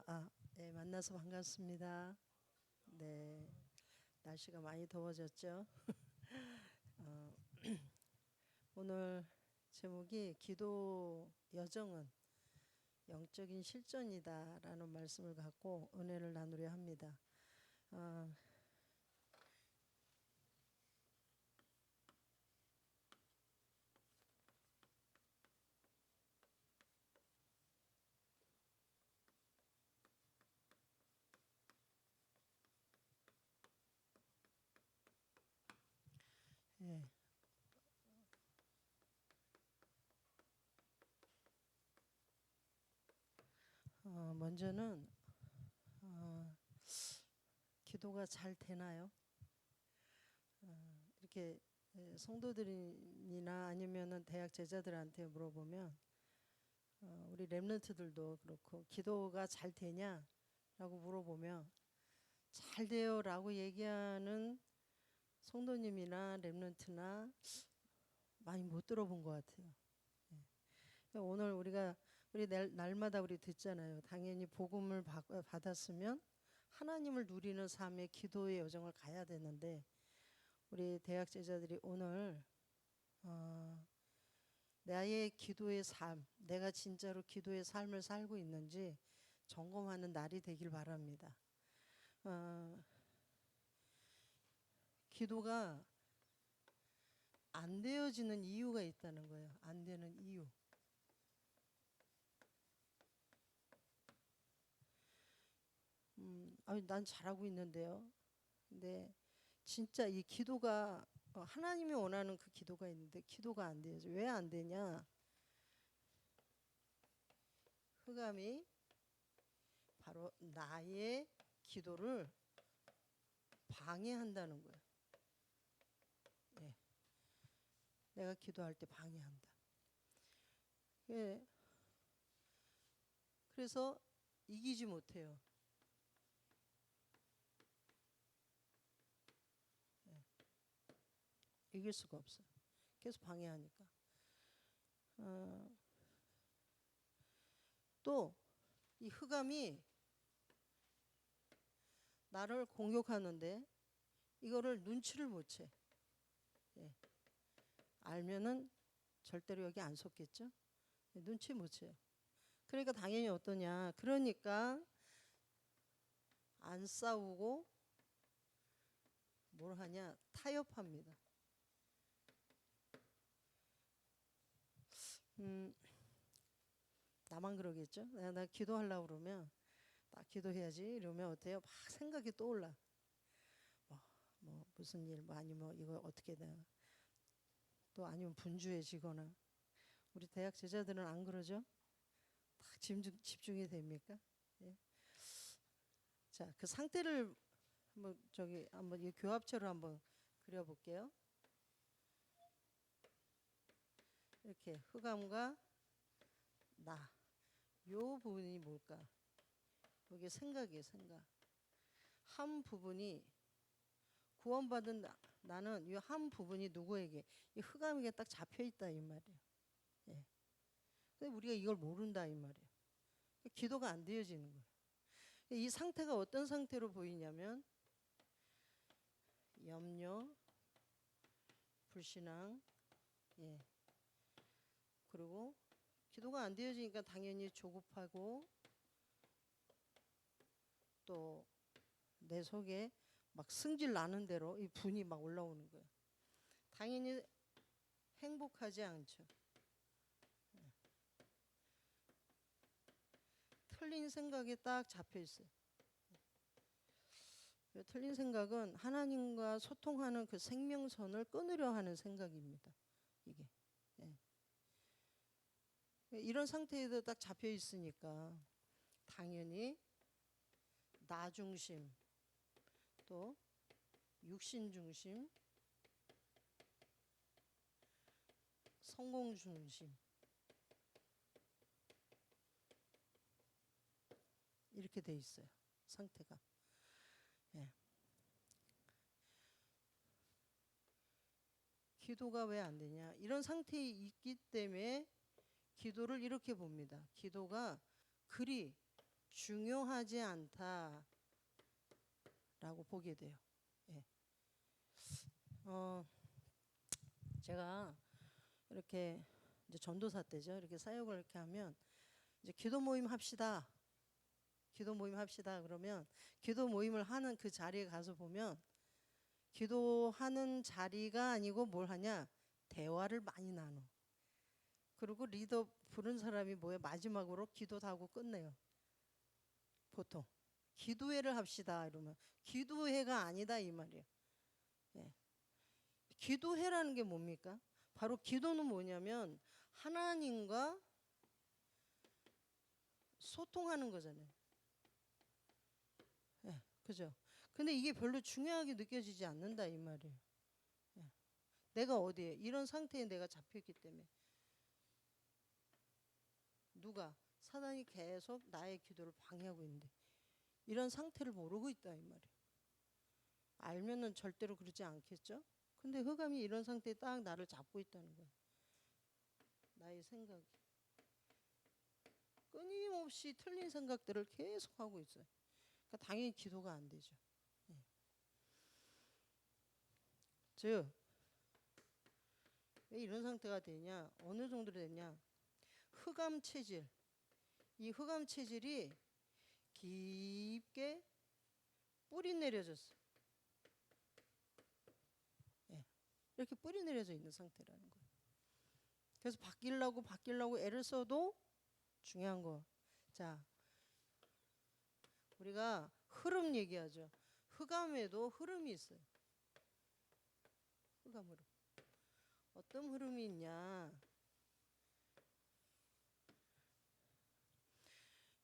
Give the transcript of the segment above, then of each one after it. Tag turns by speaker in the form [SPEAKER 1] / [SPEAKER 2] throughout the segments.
[SPEAKER 1] 네, 만나서 반갑습니다. 네, 날씨가 많이 더워졌죠. 어, 오늘 제목이 기도 여정은 영적인 실전이다라는 말씀을 갖고 은혜를 나누려 합니다. 어, 예, 먼저는 어, 기도가 잘 되나요? 이렇게 성도들이나 아니면은 대학 제자들한테 물어보면 우리 랩런트들도 그렇고 기도가 잘 되냐라고 물어보면 잘 돼요라고 얘기하는 성도님이나 랩런트나 많이 못 들어본 것 같아요. 그러니까 오늘 우리 날마다 우리 듣잖아요. 당연히 복음을 받았으면 하나님을 누리는 삶의 기도의 여정을 가야 되는데 우리 대학 제자들이 오늘 나의 기도의 삶, 내가 진짜로 기도의 삶을 살고 있는지 점검하는 날이 되길 바랍니다. 기도가 안 되어지는 이유가 있다는 거예요. 안 되는 이유. 아니, 난 잘하고 있는데요. 근데 진짜 이 기도가 하나님이 원하는 그 기도가 있는데 기도가 안 돼요. 왜 안 되냐? 흑암이 바로 나의 기도를 방해한다는 거예요. 예, 내가 기도할 때 방해한다. 예, 그래서 이기지 못해요. 이길 수가 없어요. 계속 방해하니까. 또 이 흑암이 나를 공격하는데 이거를 눈치를 못 채. 예. 알면은 절대로 여기 안 속겠죠. 예, 눈치 못 채요. 그러니까 당연히 어떠냐. 그러니까 안 싸우고 뭘 하냐. 타협합니다. 나만 그러겠죠. 나 기도하려고 그러면 딱 기도해야지 이러면 어때요? 막 생각이 떠올라. 뭐 무슨 일, 뭐 아니면 이거 어떻게 돼? 또 아니면 분주해지거나. 우리 대학 제자들은 안 그러죠? 딱 집중이 됩니까? 예. 자, 그 상태를 한번 이 교합체로 한번 그려볼게요. 이렇게 흑암과 나, 요 부분이 뭘까? 이게 생각이에요, 생각. 한 부분이 구원받은 나는 이 한 부분이 누구에게 이 흑암에게 딱 잡혀 있다 이 말이에요. 예. 근데 우리가 이걸 모른다 이 말이에요. 기도가 안 되어지는 거예요. 이 상태가 어떤 상태로 보이냐면 염려, 불신앙, 예. 그리고 기도가 안 되어지니까 당연히 조급하고 또 내 속에 막 승질 나는 대로 이 분이 막 올라오는 거예요. 당연히 행복하지 않죠. 틀린 생각이 딱 잡혀 있어요. 틀린 생각은 하나님과 소통하는 그 생명선을 끊으려 하는 생각입니다. 이게. 예. 이런 상태에도 딱 잡혀 있으니까 당연히 나 중심 또 육신 중심 성공 중심 이렇게 돼 있어요. 상태가. 예. 기도가 왜 안 되냐? 이런 상태에 있기 때문에 기도를 이렇게 봅니다. 기도가 그리 중요하지 않다라고 보게 돼요. 예. 제가 이렇게 이제 전도사 때죠. 이렇게 사역을 이렇게 하면 이제 기도 모임 합시다. 기도 모임 합시다. 그러면 기도 모임을 하는 그 자리에 가서 보면 기도하는 자리가 아니고 뭘 하냐? 대화를 많이 나눠. 그리고 리더 부른 사람이 뭐야? 마지막으로 기도도 하고 끝내요. 보통 기도회를 합시다 이러면 기도회가 아니다 이 말이에요. 예. 기도회라는 게 뭡니까? 바로 기도는 뭐냐면 하나님과 소통하는 거잖아요. 예, 그죠? 근데 이게 별로 중요하게 느껴지지 않는다 이 말이에요. 예. 내가 어디에 이런 상태에 내가 잡혔기 때문에 누가 사단이 계속 나의 기도를 방해하고 있는데 이런 상태를 모르고 있다 이 말이에요. 알면은 절대로 그러지 않겠죠? 근데 흑암이 이런 상태에 딱 나를 잡고 있다는 거예요. 나의 생각이 끊임없이 틀린 생각들을 계속 하고 있어요. 그러니까 당연히 기도가 안 되죠. 예. 즉, 왜 이런 상태가 되냐? 어느 정도로 되냐? 흑암 체질. 이 흑암 체질이 깊게 뿌리 내려졌어. 예. 이렇게 뿌리 내려져 있는 상태라는 거예요. 그래서 바뀌려고 애를 써도 중요한 거. 자, 우리가 흐름 얘기하죠. 흑암에도 흐름이 있어요. 흑암 흐름. 어떤 흐름이 있냐?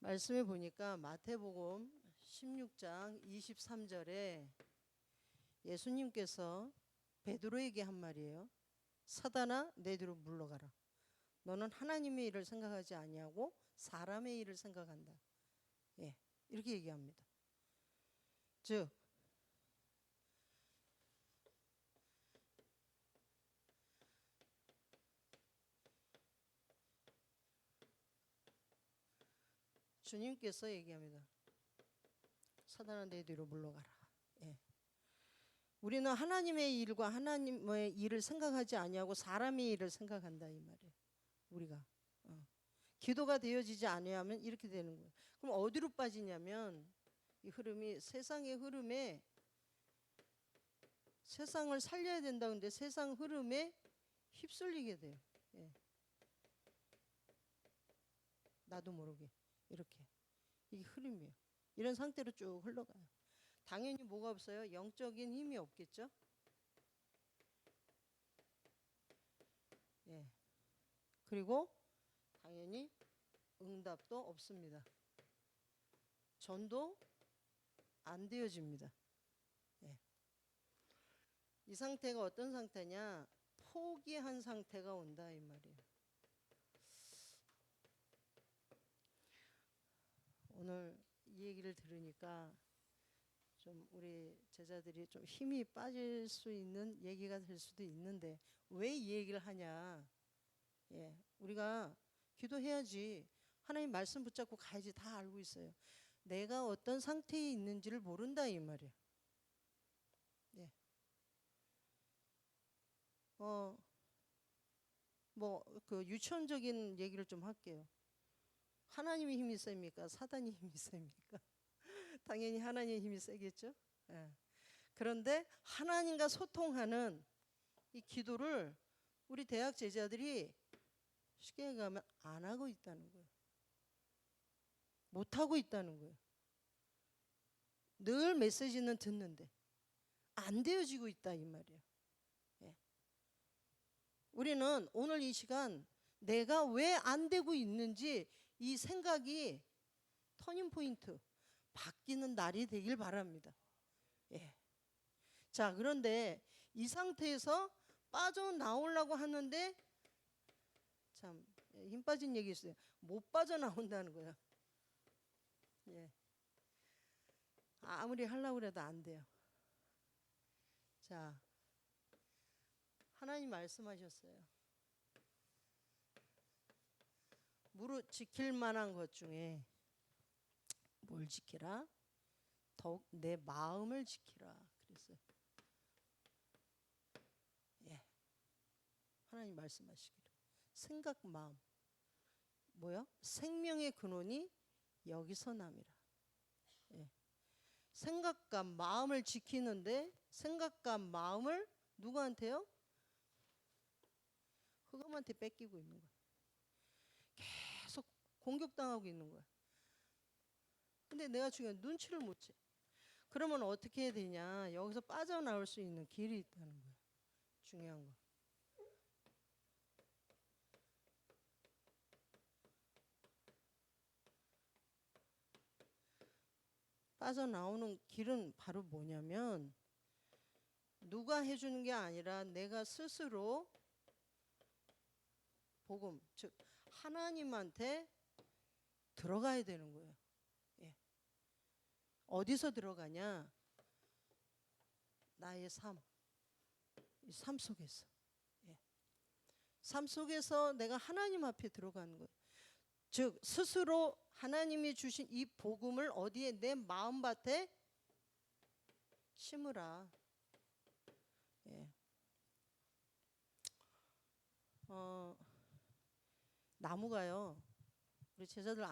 [SPEAKER 1] 말씀해 보니까 마태복음 16장 23절에 예수님께서 베드로에게 한 말이에요. 사단아 내 뒤로 물러가라. 너는 하나님의 일을 생각하지 아니하고 사람의 일을 생각한다. 예, 이렇게 얘기합니다. 즉 주님께서 얘기합니다. 사단아 내 뒤로 물러가라. 예. 우리는 하나님의 일과 하나님의 일을 생각하지 아니하고 사람의 일을 생각한다 이 말이에요. 우리가 기도가 되어지지 아니하면 이렇게 되는 거예요. 그럼 어디로 빠지냐면 이 흐름이 세상의 흐름에 세상을 살려야 된다는데 세상 흐름에 휩쓸리게 돼요. 예. 나도 모르게 이렇게 이게 흐름이에요. 이런 상태로 쭉 흘러가요. 당연히 뭐가 없어요? 영적인 힘이 없겠죠. 예. 그리고 당연히 응답도 없습니다. 전도 안 되어집니다. 예. 이 상태가 어떤 상태냐? 포기한 상태가 온다 이 말이에요. 오늘 이 얘기를 들으니까 좀 우리 제자들이 좀 힘이 빠질 수 있는 얘기가 될 수도 있는데 왜 이 얘기를 하냐? 예, 우리가 기도해야지. 하나님 말씀 붙잡고 가야지. 다 알고 있어요. 내가 어떤 상태에 있는지를 모른다 이 말이에요. 예. 뭐 그 유치원적인 얘기를 좀 할게요. 하나님의 힘이 셉니까? 사단의 힘이 셉니까? 당연히 하나님의 힘이 세겠죠. 예. 그런데 하나님과 소통하는 이 기도를 우리 대학 제자들이 쉽게 얘기하면 안 하고 있다는 거예요. 못 하고 있다는 거예요. 늘 메시지는 듣는데 안 되어지고 있다 이 말이에요. 예. 우리는 오늘 이 시간 내가 왜 안 되고 있는지 이 생각이 터닝 포인트 바뀌는 날이 되길 바랍니다. 예. 자, 그런데 이 상태에서 빠져나오려고 하는데 참 힘 빠진 얘기 있어요. 못 빠져나온다는 거야. 예. 아무리 하려고 해도 안 돼요. 자, 하나님 말씀하셨어요. 무릇 지킬 만한 것 중에 뭘 지키라? 더욱 내 마음을 지키라 그랬어요. 예, 하나님 말씀하시기를 생각 마음 뭐요? 생명의 근원이 여기서 남이라. 예. 생각과 마음을 지키는데 생각과 마음을 누구한테요? 흑암한테 뺏기고 있는 거야. 계속 공격당하고 있는 거야. 근데 내가 중요한 눈치를 못 채. 그러면 어떻게 해야 되냐? 여기서 빠져나올 수 있는 길이 있다는 거야. 중요한 거. 빠져나오는 길은 바로 뭐냐면 누가 해주는 게 아니라 내가 스스로 복음, 즉 하나님한테 들어가야 되는 거예요. 예. 어디서 들어가냐? 나의 삶, 이 삶 속에서. 예. 삶 속에서 내가 하나님 앞에 들어가는 거예요. 즉 스스로 하나님이 주신 이 복음을 어디에 내 마음밭에 심으라. 예. 나무가요. 우리 제자들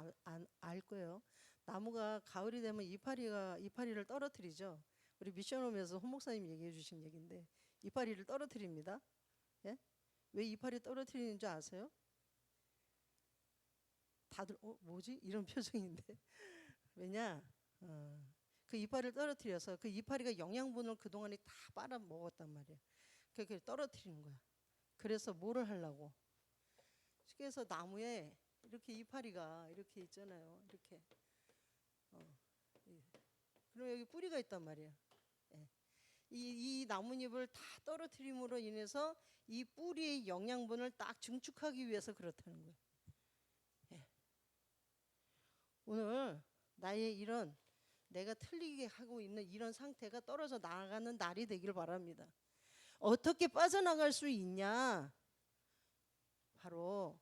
[SPEAKER 1] 알 거예요. 나무가 가을이 되면 이파리를 떨어뜨리죠. 우리 미션홈에서 홍 목사님 얘기해 주신 얘기인데 이파리를 떨어뜨립니다. 예? 왜 이파리 떨어뜨리는 줄 아세요? 다들 뭐지? 이런 표정인데 왜냐? 그 이파리를 떨어뜨려서 그 이파리가 영양분을 그동안에 다 빨아먹었단 말이에요. 그걸 떨어뜨리는 거야. 그래서 뭐를 하려고? 그래서 나무에 이렇게 이파리가 이렇게 있잖아요. 이렇게. 그럼 여기 뿌리가 있단 말이야. 예. 이 나뭇잎을 다 떨어뜨림으로 인해서 이 뿌리의 영양분을 딱 증축하기 위해서 그렇다는 거예요. 예. 오늘 나의 이런 내가 틀리게 하고 있는 이런 상태가 떨어져 나가는 날이 되길 바랍니다. 어떻게 빠져나갈 수 있냐? 바로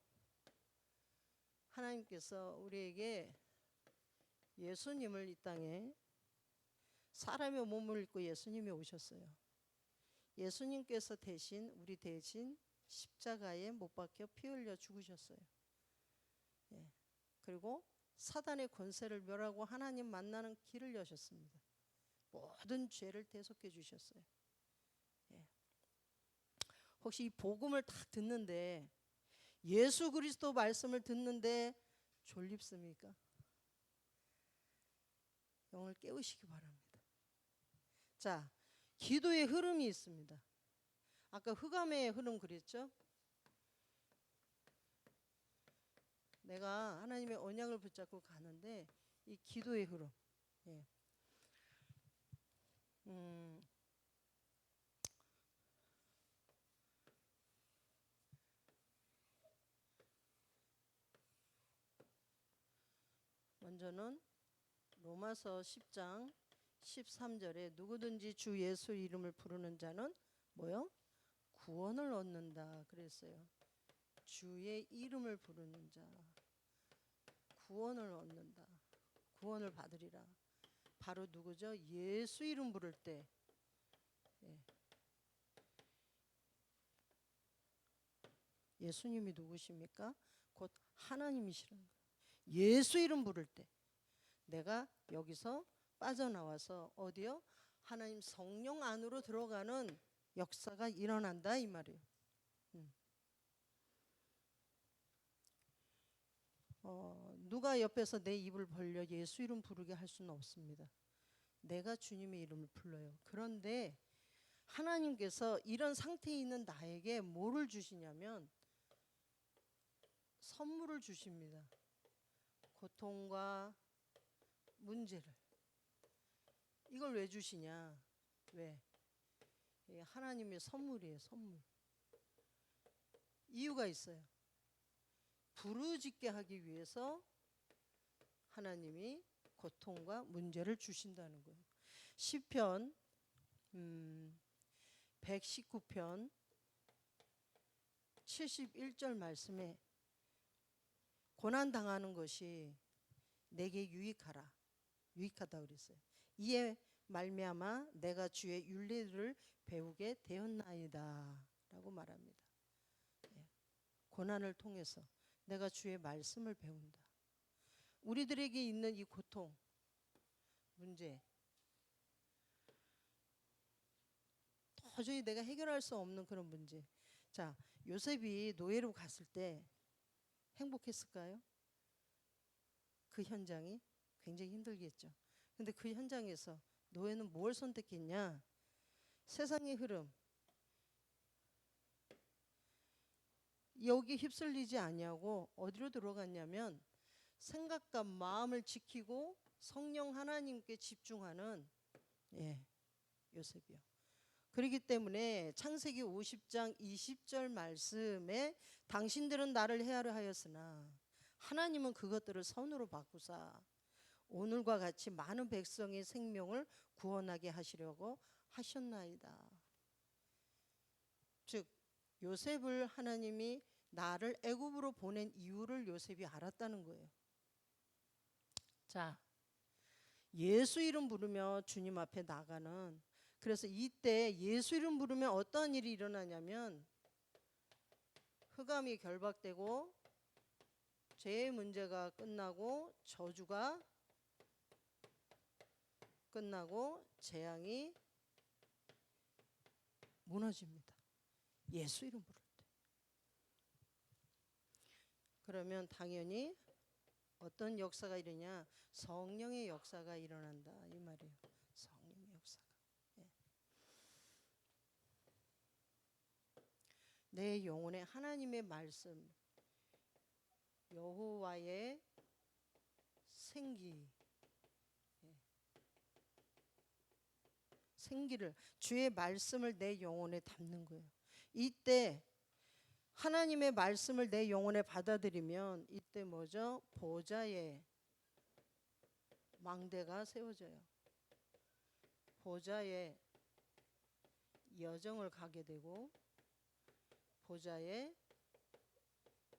[SPEAKER 1] 하나님께서 우리에게 예수님을 이 땅에 사람의 몸을 입고 예수님이 오셨어요. 예수님께서 우리 대신 십자가에 못 박혀 피 흘려 죽으셨어요. 예. 그리고 사단의 권세를 멸하고 하나님 만나는 길을 여셨습니다. 모든 죄를 대속해 주셨어요. 예. 혹시 이 복음을 딱 듣는데 예수 그리스도 말씀을 듣는데 졸립습니까? 영을 깨우시기 바랍니다. 자, 기도의 흐름이 있습니다. 아까 흑암의 흐름 그랬죠? 내가 하나님의 언약을 붙잡고 가는데 이 기도의 흐름. 예. 먼저는 로마서 10장 13절에 누구든지 주 예수 이름을 부르는 자는 뭐요? 구원을 얻는다 그랬어요. 주의 이름을 부르는 자 구원을 얻는다. 구원을 받으리라. 바로 누구죠? 예수 이름 부를 때. 예. 예수님이 누구십니까? 곧 하나님이시라는 거예요. 예수 이름 부를 때 내가 여기서 빠져나와서 어디요? 하나님 성령 안으로 들어가는 역사가 일어난다 이 말이에요. 누가 옆에서 내 입을 벌려 예수 이름 부르게 할 수는 없습니다. 내가 주님의 이름을 불러요. 그런데 하나님께서 이런 상태에 있는 나에게 뭐를 주시냐면 선물을 주십니다. 고통과 문제를. 이걸 왜 주시냐? 왜? 하나님의 선물이에요. 선물. 이유가 있어요. 부르짖게 하기 위해서 하나님이 고통과 문제를 주신다는 거예요. 시편 119편 71절 말씀에 고난 당하는 것이 내게 유익하라. 유익하다 그랬어요. 이에 말미암아 내가 주의 율례를 배우게 되었나이다라고 말합니다. 예. 고난을 통해서 내가 주의 말씀을 배운다. 우리들에게 있는 이 고통, 문제, 도저히 내가 해결할 수 없는 그런 문제. 자, 요셉이 노예로 갔을 때 행복했을까요? 그 현장이 굉장히 힘들겠죠. 근데 그 현장에서 노예는 뭘 선택했냐? 세상의 흐름, 여기 휩쓸리지 아니하고 어디로 들어갔냐면 생각과 마음을 지키고 성령 하나님께 집중하는, 예, 요셉이요. 그렇기 때문에 창세기 50장 20절 말씀에 당신들은 나를 헤아려 하였으나 하나님은 그것들을 선으로 바꾸사 오늘과 같이 많은 백성의 생명을 구원하게 하시려고 하셨나이다. 즉 요셉을 하나님이 나를 애굽으로 보낸 이유를 요셉이 알았다는 거예요. 자, 예수 이름 부르며 주님 앞에 나가는, 그래서 이때 예수 이름 부르면 어떤 일이 일어나냐면 흑암이 결박되고 죄의 문제가 끝나고 저주가 끝나고 재앙이 무너집니다. 예수 이름 부를 때. 그러면 당연히 어떤 역사가 일어나냐? 성령의 역사가 일어난다 이 말이에요. 성령의 역사가. 예. 내 영혼에 하나님의 말씀, 여호와의 생기, 예. 생기를, 주의 말씀을 내 영혼에 담는 거예요. 이때 하나님의 말씀을 내 영혼에 받아들이면 이때 뭐죠? 보좌의 망대가 세워져요. 보좌의 여정을 가게 되고 보좌의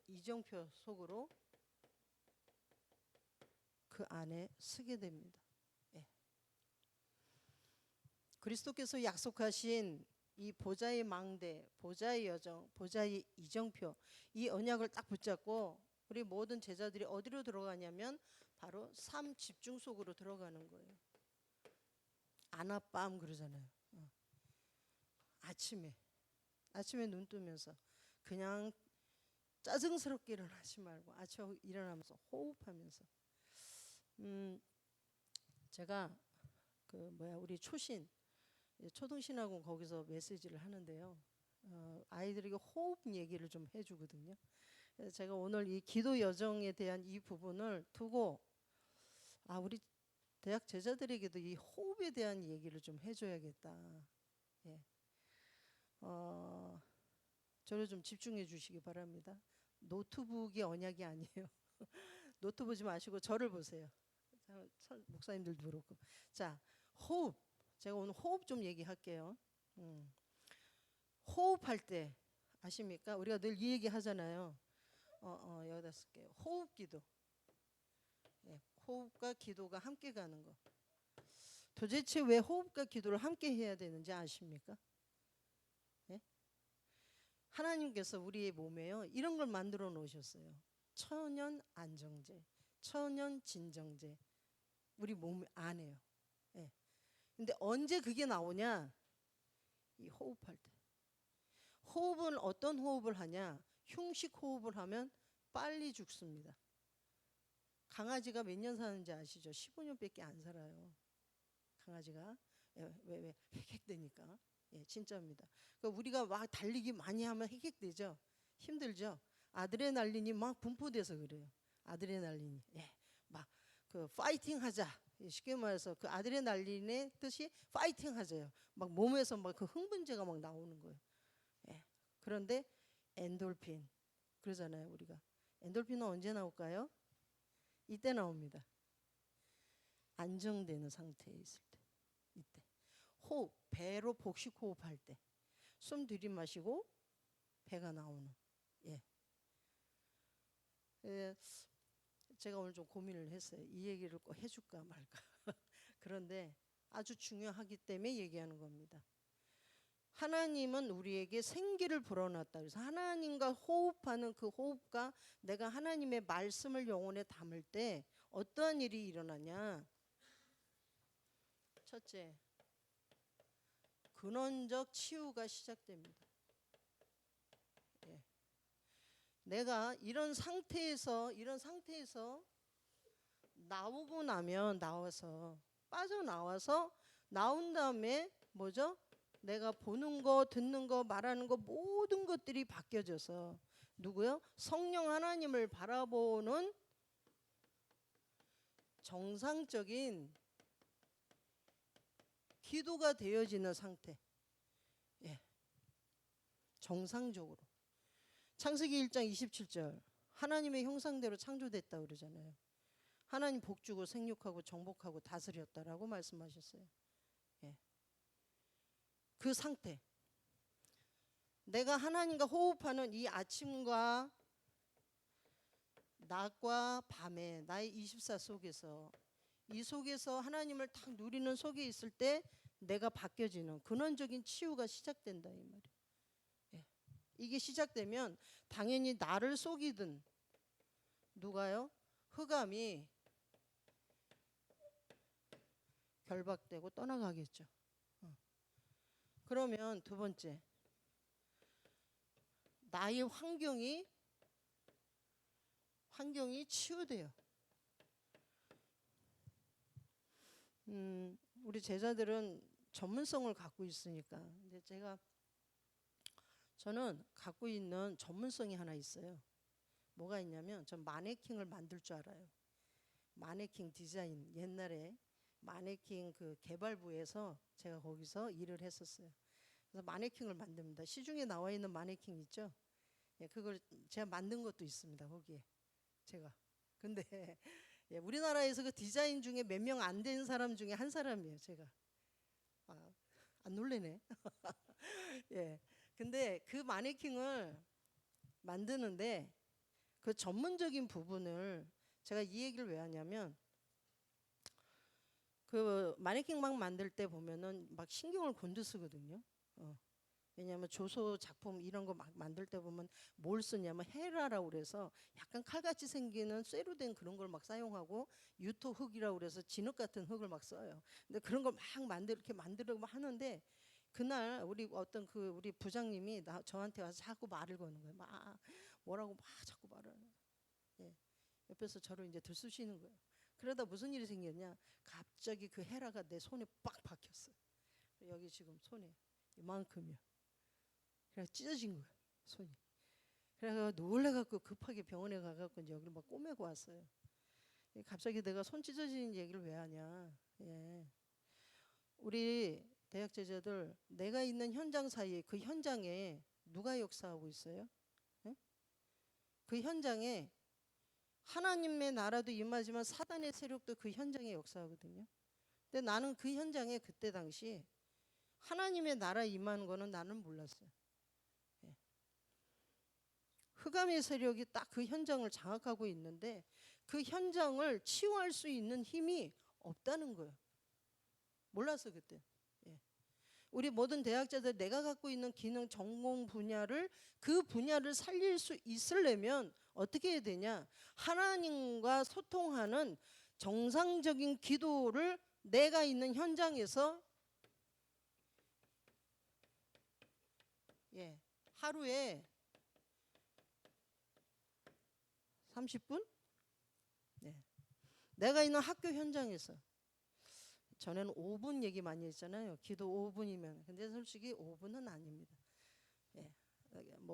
[SPEAKER 1] 이정표 속으로 그 안에 서게 됩니다. 예. 그리스도께서 약속하신 이 보좌의 망대, 보좌의 여정, 보좌의 이정표, 이 언약을 딱 붙잡고 우리 모든 제자들이 어디로 들어가냐면 바로 삶 집중 속으로 들어가는 거예요. 아나밤 그러잖아요. 아침에 눈 뜨면서 그냥 짜증스럽게 일어나지 말고 아침에 일어나면서 호흡하면서, 제가 우리 초등신학원 거기서 메시지를 하는데요. 아이들에게 호흡 얘기를 좀 해주거든요. 그래서 제가 오늘 이 기도 여정에 대한 이 부분을 두고 우리 대학 제자들에게도 이 호흡에 대한 얘기를 좀 해줘야겠다. 예. 저를 좀 집중해 주시기 바랍니다. 노트북이 언약이 아니에요. 노트 보지 마시고 저를 보세요. 목사님들도 그렇고. 자, 호흡. 제가 오늘 호흡 좀 얘기할게요. 호흡할 때 아십니까? 우리가 늘 이 얘기 하잖아요. 여기다 쓸게요. 호흡 기도. 예, 호흡과 기도가 함께 가는 거. 도대체 왜 호흡과 기도를 함께 해야 되는지 아십니까? 예? 하나님께서 우리의 몸에요 이런 걸 만들어 놓으셨어요. 천연 안정제, 천연 진정제, 우리 몸 안에요. 예. 근데 언제 그게 나오냐? 이 호흡할 때. 호흡은 어떤 호흡을 하냐? 흉식 호흡을 하면 빨리 죽습니다. 강아지가 몇 년 사는지 아시죠? 15년밖에 안 살아요. 강아지가. 왜 헥헥대니까. 예, 진짜입니다. 그러니까 우리가 막 달리기 많이 하면 헥헥대죠. 힘들죠. 아드레날린이 막 분포돼서 그래요. 아드레날린이. 예, 막 그 파이팅 하자. 쉽게 말해서 그 아드레날린의 뜻이 파이팅 하자요. 막 몸에서 막 그 흥분제가 막 나오는 거예요. 예. 그런데 엔돌핀 그러잖아요, 우리가. 엔돌핀은 언제 나올까요? 이때 나옵니다. 안정되는 상태에 있을 때. 이때. 호흡, 배로 복식 호흡할 때. 숨 들이마시고 배가 나오는. 예. 제가 오늘 좀 고민을 했어요. 이 얘기를 꼭 해줄까 말까. 그런데 아주 중요하기 때문에 얘기하는 겁니다. 하나님은 우리에게 생기를 불어넣었다. 그래서 하나님과 호흡하는 그 호흡과 내가 하나님의 말씀을 영혼에 담을 때 어떠한 일이 일어나냐. 첫째, 근원적 치유가 시작됩니다. 예. 내가 이런 상태에서 나오고 나면 빠져나와서 나온 다음에 뭐죠? 내가 보는 거, 듣는 거, 말하는 거 모든 것들이 바뀌어져서 누구요? 성령 하나님을 바라보는 정상적인 기도가 되어지는 상태. 예. 정상적으로. 창세기 1장 27절. 하나님의 형상대로 창조됐다 그러잖아요. 하나님 복주고 생육하고 정복하고 다스렸다라고 말씀하셨어요. 예. 그 상태. 내가 하나님과 호흡하는 이 아침과 낮과 밤에 나의 24 속에서 이 속에서 하나님을 딱 누리는 속에 있을 때 내가 바뀌어지는 근원적인 치유가 시작된다 이 말이에요. 예. 이게 시작되면 당연히 나를 속이든 누가요? 흑암이 결박되고 떠나가겠죠. 그러면 두 번째, 나의 환경이 치유돼요. 우리 제자들은 전문성을 갖고 있으니까. 근데 저는 갖고 있는 전문성이 하나 있어요. 뭐가 있냐면 전 마네킹을 만들 줄 알아요. 마네킹 디자인. 옛날에 마네킹 그 개발부에서 제가 거기서 일을 했었어요. 그래서 마네킹을 만듭니다. 시중에 나와 있는 마네킹 있죠? 예, 그걸 제가 만든 것도 있습니다. 거기에 제가. 근데 예, 우리나라에서 그 디자인 중에 몇 명 안 된 사람 중에 한 사람이에요. 제가. 안 놀래네. 예. 근데 그 마네킹을 만드는데 그 전문적인 부분을 제가 이 얘기를 왜 하냐면 그 마네킹 막 만들 때 보면은 막 신경을 곤두쓰거든요. 왜냐하면 조소 작품 이런 거 막 만들 때 보면 뭘 쓰냐면 헤라라고 그래서 약간 칼같이 생기는 쇠로 된 그런 걸 막 사용하고 유토 흙이라고 그래서 진흙 같은 흙을 막 써요. 근데 그런 걸 막 이렇게 만들려고 하는데 그날 우리 부장님이 저한테 와서 자꾸 말을 거는 거예요. 막 뭐라고 막 자꾸 말을 하는 거예요. 예. 옆에서 저를 이제 들쑤시는 거예요. 그러다 무슨 일이 생겼냐? 갑자기 그 헤라가 내 손에 빡 박혔어요. 여기 지금 손에 이만큼이요. 그래서 찢어진 거예요, 손이. 그래서 놀래갖고 급하게 병원에 가갖고 이제 여기를 막 꼬매고 왔어요. 갑자기 내가 손 찢어진 얘기를 왜 하냐? 예. 우리 대학 제자들 내가 있는 현장 사이에 그 현장에 누가 역사하고 있어요? 예? 그 현장에 하나님의 나라도 임하지만 사단의 세력도 그 현장에 역사하거든요. 근데 나는 그 현장에 그때 당시 하나님의 나라 임하는 거는 나는 몰랐어요. 예. 흑암의 세력이 딱 그 현장을 장악하고 있는데 그 현장을 치유할 수 있는 힘이 없다는 거예요. 몰랐어 그때. 예. 우리 모든 대학자들 내가 갖고 있는 기능 전공 분야를 그 분야를 살릴 수 있으려면 어떻게 해야 되냐? 하나님과 소통하는 정상적인 기도를 내가 있는 현장에서 하루에 30분? 네. 내가 있는 학교 현장에서 전에는 5분 얘기 많이 했잖아요. 기도 5분이면. 근데 솔직히 5분은 아닙니다. 예.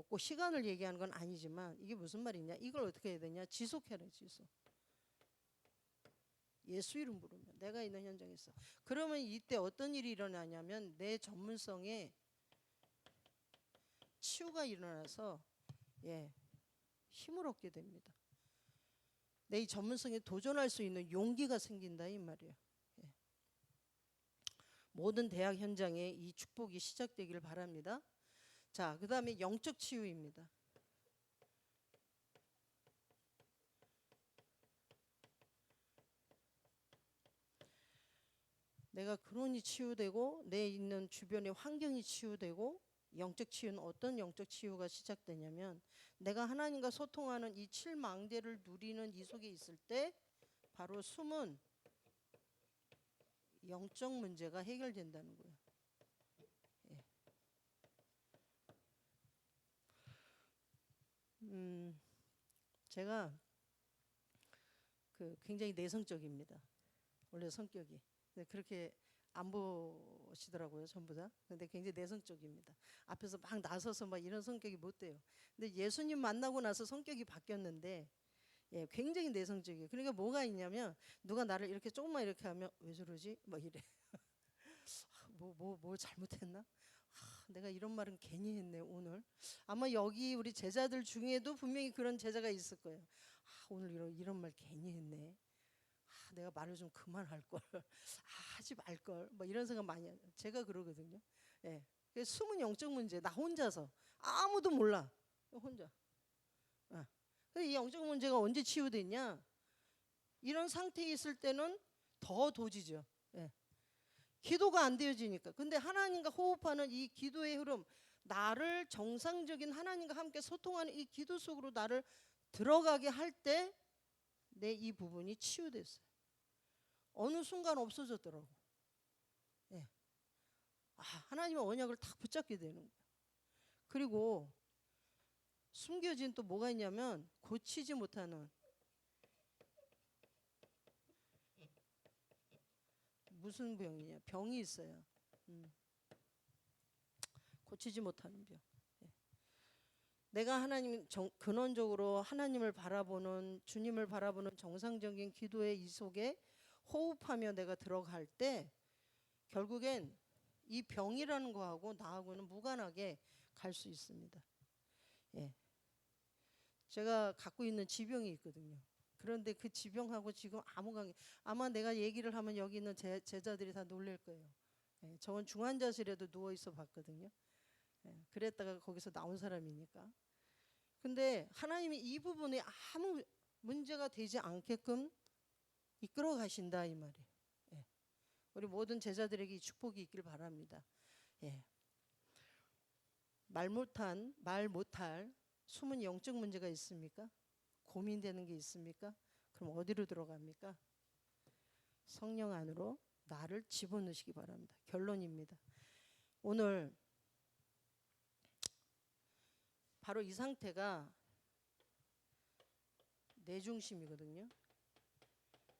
[SPEAKER 1] 꼭 시간을 얘기하는 건 아니지만 이게 무슨 말이냐? 이걸 어떻게 해야 되냐? 지속해라, 지속. 예수 이름 부르면 내가 있는 현장에서. 그러면 이때 어떤 일이 일어나냐면 내 전문성에 치유가 일어나서 힘을 얻게 됩니다. 내 이 전문성에 도전할 수 있는 용기가 생긴다 이 말이에요. 모든 대학 현장에 이 축복이 시작되기를 바랍니다. 자, 그 다음에 영적 치유입니다. 내가 근원이 치유되고 내 있는 주변의 환경이 치유되고 영적 치유는 어떤 영적 치유가 시작되냐면 내가 하나님과 소통하는 이 칠망대를 누리는 이 속에 있을 때 바로 숨은 영적 문제가 해결된다는 거예요. 예. 제가 굉장히 내성적입니다. 원래 성격이. 근데 그렇게 안 보시더라고요, 전부 다. 근데 굉장히 내성적입니다. 앞에서 막 나서서 막 이런 성격이 못 돼요. 근데 예수님 만나고 나서 성격이 바뀌었는데 예, 굉장히 내성적이에요. 그러니까 뭐가 있냐면 누가 나를 이렇게 조금만 이렇게 하면 왜 저러지? 막 이래. 뭐 잘못했나? 내가 이런 말은 괜히 했네 오늘. 아마 여기 우리 제자들 중에도 분명히 그런 제자가 있을 거예요. 오늘 이런 말 괜히 했네. 내가 말을 좀 그만할 걸. 하지 말 걸. 뭐 이런 생각 많이 해요. 제가 그러거든요. 예. 숨은 영적 문제. 나 혼자서 아무도 몰라. 혼자. 예. 이 영적 문제가 언제 치유됐냐? 이런 상태에 있을 때는 더 도지죠. 예. 기도가 안 되어지니까. 근데 하나님과 호흡하는 이 기도의 흐름, 나를 정상적인 하나님과 함께 소통하는 이 기도 속으로 나를 들어가게 할 때 내 이 부분이 치유됐어요. 어느 순간 없어졌더라고. 예. 하나님의 언약을 딱 붙잡게 되는 거예요. 그리고 숨겨진 또 뭐가 있냐면 고치지 못하는 무슨 병이냐? 병이 있어요. 고치지 못하는 병. 예. 내가 근원적으로 하나님을 바라보는 주님을 바라보는 정상적인 기도의 이 속에 호흡하며 내가 들어갈 때 결국엔 이 병이라는 거하고 나하고는 무관하게 갈 수 있습니다. 예. 제가 갖고 있는 지병이 있거든요. 그런데 그 지병하고 지금 아무 관계. 아마 내가 얘기를 하면 여기 있는 제자들이 다 놀랄 거예요. 예. 저는 중환자실에도 누워 있어 봤거든요. 예. 그랬다가 거기서 나온 사람이니까. 근데 하나님이 이 부분에 아무 문제가 되지 않게끔 이끌어 가신다 이 말이에요. 예. 우리 모든 제자들에게 이 축복이 있길 바랍니다. 예. 말 못할 숨은 영적 문제가 있습니까? 고민되는 게 있습니까? 그럼 어디로 들어갑니까? 성령 안으로 나를 집어넣으시기 바랍니다. 결론입니다. 오늘 바로 이 상태가 내 중심이거든요.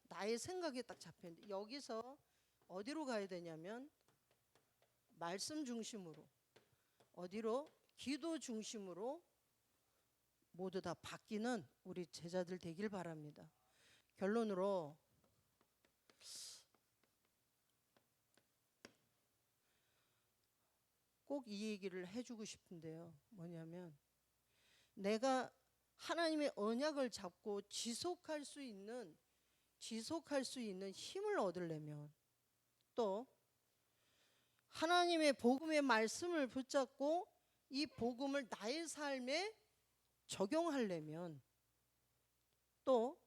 [SPEAKER 1] 나의 생각이 딱 잡혔는데 여기서 어디로 가야 되냐면 말씀 중심으로 어디로? 기도 중심으로 모두 다 바뀌는 우리 제자들 되길 바랍니다. 결론으로 꼭 이 얘기를 해주고 싶은데요. 뭐냐면 내가 하나님의 언약을 잡고 지속할 수 있는 힘을 얻으려면 또 하나님의 복음의 말씀을 붙잡고 이 복음을 나의 삶에 적용하려면 또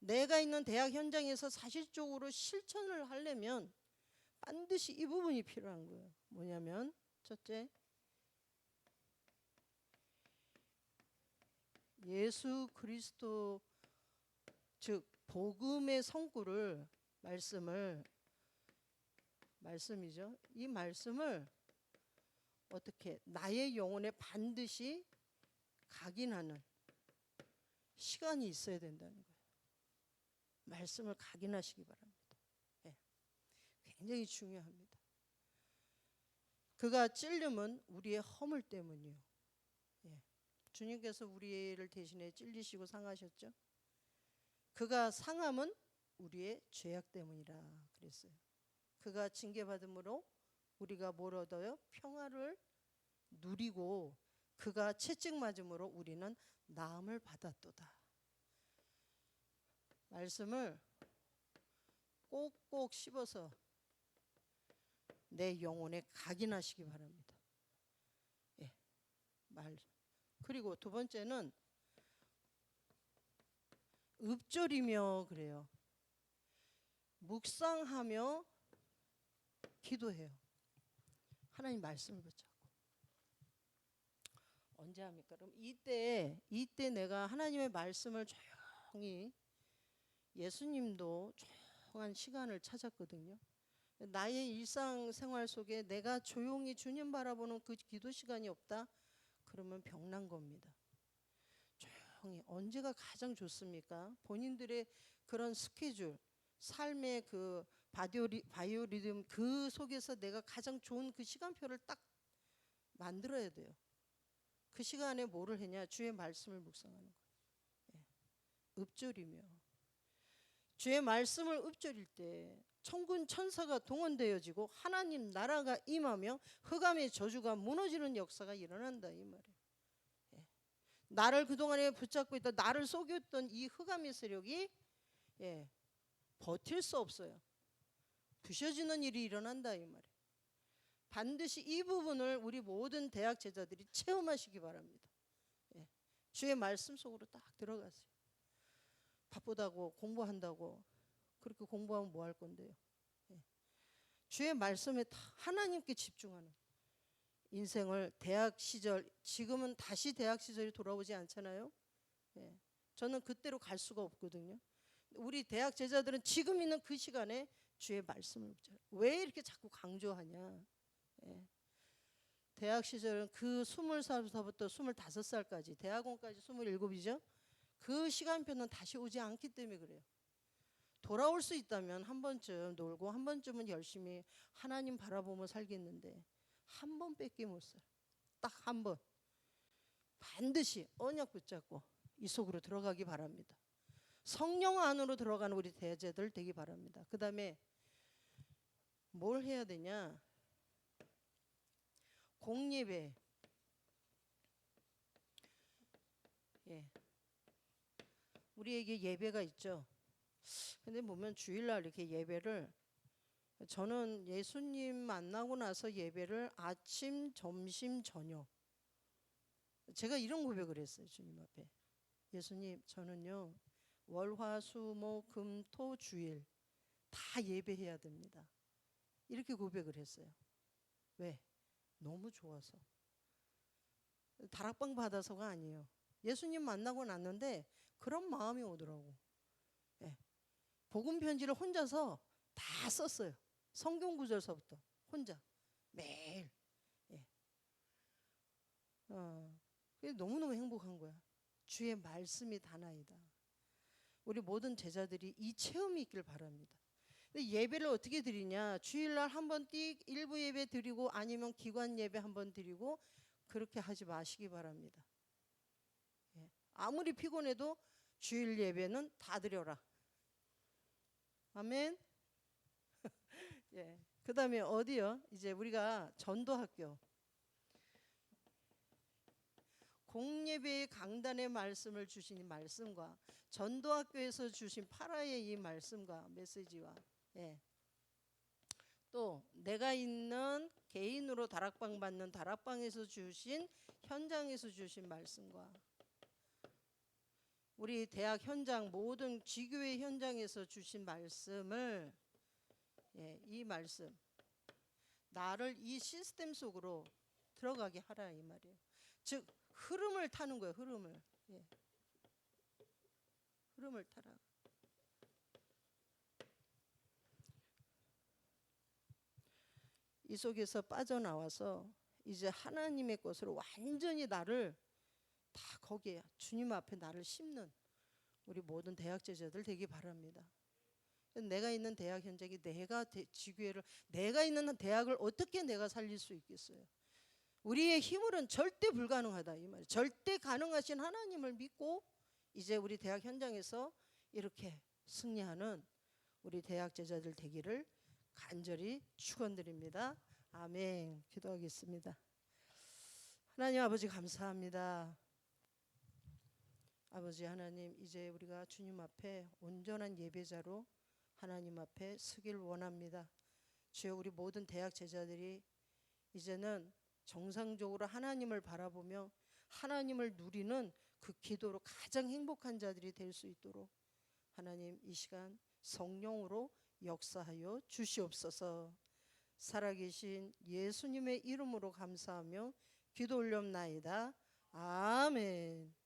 [SPEAKER 1] 내가 있는 대학 현장에서 사실적으로 실천을 하려면 반드시 이 부분이 필요한 거예요. 뭐냐면 첫째, 예수 그리스도 즉 복음의 성구를 말씀이죠. 이 말씀을 어떻게 나의 영혼에 반드시 각인하는 시간이 있어야 된다는 거예요. 말씀을 각인하시기 바랍니다. 네. 굉장히 중요합니다. 그가 찔림은 우리의 허물 때문이요. 예. 주님께서 우리를 대신해 찔리시고 상하셨죠. 그가 상함은 우리의 죄악 때문이라 그랬어요. 그가 징계받음으로 우리가 뭘 얻어요? 평화를 누리고 그가 채찍 맞음으로 우리는 나음을 받았도다. 말씀을 꼭꼭 씹어서 내 영혼에 각인하시기 바랍니다. 예, 그리고 두 번째는 읊조리며 그래요. 묵상하며 기도해요. 하나님 말씀을 붙잡고. 언제 합니까? 그럼 이때 내가 하나님의 말씀을 조용히, 예수님도 조용한 시간을 찾았거든요. 나의 일상생활 속에 내가 조용히 주님 바라보는 그 기도 시간이 없다? 그러면 병난 겁니다. 조용히. 언제가 가장 좋습니까? 본인들의 그런 스케줄, 삶의 그 바이오리듬 그 속에서 내가 가장 좋은 그 시간표를 딱 만들어야 돼요. 그 시간에 뭐를 했냐? 주의 말씀을 묵상하는 거예요. 읊조리며. 주의 말씀을 읊조릴 때 천군 천사가 동원되어지고 하나님 나라가 임하며 흑암의 저주가 무너지는 역사가 일어난다 이 말이에요. 나를 그동안에 붙잡고 있던, 나를 속였던 이 흑암의 세력이 버틸 수 없어요. 부셔지는 일이 일어난다 이 말이에요. 반드시 이 부분을 우리 모든 대학 제자들이 체험하시기 바랍니다. 주의 말씀 속으로 딱 들어가세요. 바쁘다고 공부한다고 그렇게 공부하면 뭐 할 건데요. 주의 말씀에 다 하나님께 집중하는 인생을, 대학 시절, 지금은 다시 대학 시절이 돌아오지 않잖아요. 저는 그때로 갈 수가 없거든요. 우리 대학 제자들은 지금 있는 그 시간에 주의 말씀을 붙잡아요. 왜 이렇게 자꾸 강조하냐. 대학 시절은 그 20살부터 25살까지, 대학원까지 27이죠. 그 시간표는 다시 오지 않기 때문에 그래요. 돌아올 수 있다면 한 번쯤 놀고 한 번쯤은 열심히 하나님 바라보며 살겠는데 한 번밖에 못 살아요. 딱 한 번. 반드시 언약 붙잡고 이 속으로 들어가기 바랍니다. 성령 안으로 들어가는 우리 대제들 되기 바랍니다. 그 다음에 뭘 해야 되냐? 공예배. 우리에게 예배가 있죠. 근데 보면 주일날 이렇게 예배를, 저는 예수님 만나고 나서 예배를 아침, 점심, 저녁, 제가 이런 고백을 했어요. 주님 앞에. 예수님, 저는요 월, 화, 수, 목, 금, 토, 주일 다 예배해야 됩니다. 이렇게 고백을 했어요. 왜? 너무 좋아서. 다락방 받아서가 아니에요. 예수님 만나고 났는데 그런 마음이 오더라고. 복음 편지를 혼자서 다 썼어요. 성경 구절서부터 혼자 매일. 그게 너무너무 행복한 거야. 주의 말씀이 다나이다. 우리 모든 제자들이 이 체험이 있길 바랍니다. 근데 예배를 어떻게 드리냐? 주일날 한번 일부 예배 드리고 아니면 기관 예배 한번 드리고 그렇게 하지 마시기 바랍니다. 아무리 피곤해도 주일 예배는 다 드려라. 아멘. 그 다음에 어디요? 이제 우리가 전도학교. 공예배의 강단의 말씀을 주신 말씀과 전도학교에서 주신 파라의 이 말씀과 메시지와 또 내가 있는 개인으로 다락방 받는 다락방에서 주신, 현장에서 주신 말씀과 우리 대학 현장, 모든 지교회 현장에서 주신 말씀을, 이 말씀, 나를 이 시스템 속으로 들어가게 하라 이 말이에요. 즉 흐름을 타는 거예요. 흐름을. 흐름을 타라. 이 속에서 빠져나와서 이제 하나님의 것으로 완전히 나를 다 거기에 주님 앞에 나를 심는 우리 모든 대학 제자들 되기 바랍니다. 내가 있는 대학 현장이, 내가 지교회를, 내가 있는 대학을 어떻게 내가 살릴 수 있겠어요? 우리의 힘으로는 절대 불가능하다 이 말이에요. 절대 가능하신 하나님을 믿고 이제 우리 대학 현장에서 이렇게 승리하는 우리 대학 제자들 되기를 간절히 축원드립니다. 아멘. 기도하겠습니다. 하나님 아버지 감사합니다. 아버지 하나님, 이제 우리가 주님 앞에 온전한 예배자로 하나님 앞에 서길 원합니다. 주여, 우리 모든 대학 제자들이 이제는 정상적으로 하나님을 바라보며 하나님을 누리는 그 기도로 가장 행복한 자들이 될 수 있도록 하나님 이 시간 성령으로 역사하여 주시옵소서. 살아계신 예수님의 이름으로 감사하며 기도 올렵나이다. 아멘.